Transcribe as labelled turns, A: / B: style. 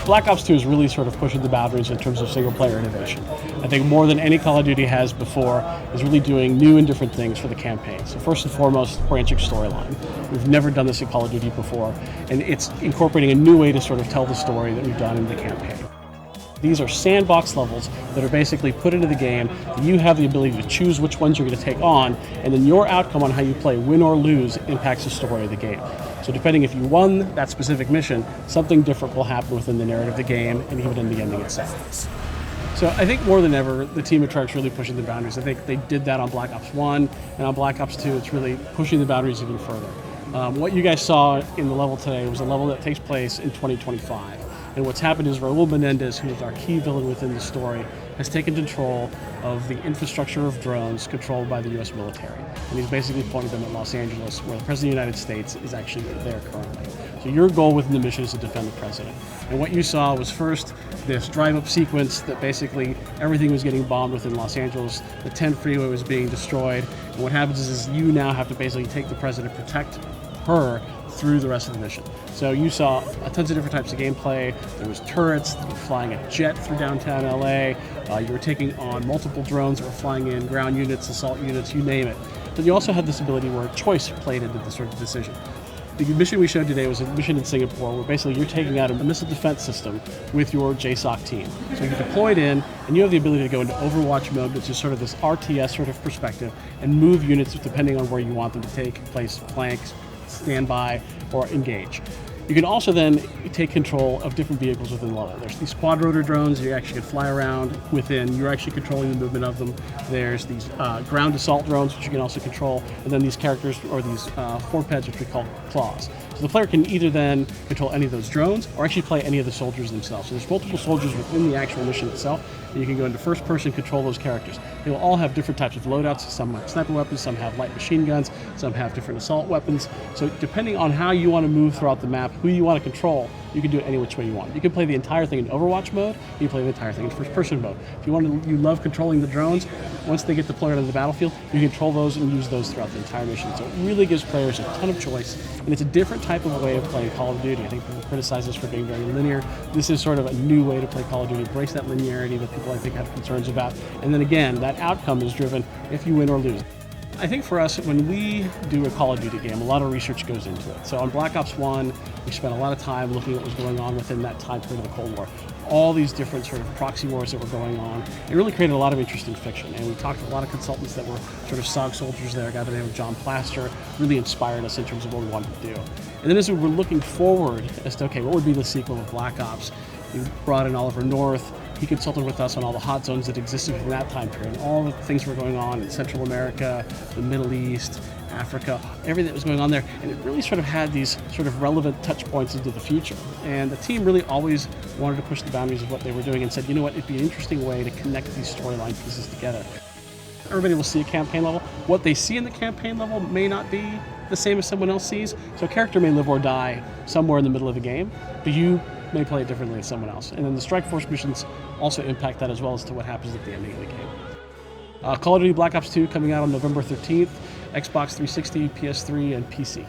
A: Black Ops 2 is really sort of pushing the boundaries in terms of single-player innovation. I think more than any Call of Duty has before is really doing new and different things for the campaign. So first and foremost, branching storyline. We've never done this in Call of Duty before, and it's incorporating a new way to sort of tell the story that we've done in the campaign. These are sandbox levels that are basically put into the game. You have the ability to choose which ones you're going to take on, and then your outcome on how you play, win or lose, impacts the story of the game. So depending if you won that specific mission, something different will happen within the narrative of the game and even in the ending itself. So I think more than ever, the team at Treyarch really pushing the boundaries. I think they did that on Black Ops 1, and on Black Ops 2, it's really pushing the boundaries even further. What you guys saw in the level today was a level that takes place in 2025. And what's happened is Raul Menendez, who is our key villain within the story, has taken control of the infrastructure of drones controlled by the U.S. military. And he's basically pointed them at Los Angeles, where the President of the United States is actually there currently. So your goal within the mission is to defend the President. And what you saw was first this drive-up sequence that basically everything was getting bombed within Los Angeles. The 10 freeway was being destroyed. And what happens is you now have to basically take the President, protect her through the rest of the mission. So you saw tons of different types of gameplay. There was turrets, you were flying a jet through downtown LA, you were taking on multiple drones that were flying in, ground units, assault units, you name it. But you also had this ability where choice played into the sort of decision. The mission we showed today was a mission in Singapore where basically you're taking out a missile defense system with your JSOC team. So you're deployed in, and you have the ability to go into Overwatch mode, which is sort of this RTS sort of perspective, and move units depending on where you want them to take place, flanks, standby, or engage. You can also then take control of different vehicles within the level. There's these quad rotor drones you actually can fly around within. You're actually controlling the movement of them. There's these ground assault drones, which you can also control, and then these characters, or these forpeds, which we call claws. So the player can either then control any of those drones or actually play any of the soldiers themselves. So there's multiple soldiers within the actual mission itself, and you can go into first person, control those characters. They will all have different types of loadouts. Some have sniper weapons, some have light machine guns, some have different assault weapons. So depending on how you want to move throughout the map, who you want to control, you can do it any which way you want. You can play the entire thing in Overwatch mode, you can play the entire thing in first person mode. If you love controlling the drones, once they get deployed onto the battlefield, you control those and use those throughout the entire mission. So it really gives players a ton of choice, and it's a different type of way of playing Call of Duty. I think people criticize us for being very linear. This is sort of a new way to play Call of Duty, embrace that linearity that people I think have concerns about. And then again, that outcome is driven if you win or lose. I think for us, when we do a Call of Duty game, a lot of research goes into it. So on Black Ops 1, we spent a lot of time looking at what was going on within that time period of the Cold War. All these different sort of proxy wars that were going on. It really created a lot of interesting fiction. And we talked to a lot of consultants that were sort of SOG soldiers there. A guy by the name of John Plaster really inspired us in terms of what we wanted to do. And then as we were looking forward as to, okay, what would be the sequel of Black Ops? We brought in Oliver North. He consulted with us on all the hot zones that existed in that time period, all the things that were going on in Central America, the Middle East, Africa, everything that was going on there. And it really sort of had these sort of relevant touch points into the future. And the team really always wanted to push the boundaries of what they were doing and said, you know what, it'd be an interesting way to connect these storyline pieces together. Everybody will see a campaign level. What they see in the campaign level may not be the same as someone else sees. So a character may live or die somewhere in the middle of the game, but you may play it differently than someone else. And then the Strike Force missions also impact that as well as to what happens at the ending of the game. Call of Duty Black Ops 2 coming out on November 13th, Xbox 360, PS3, and PC.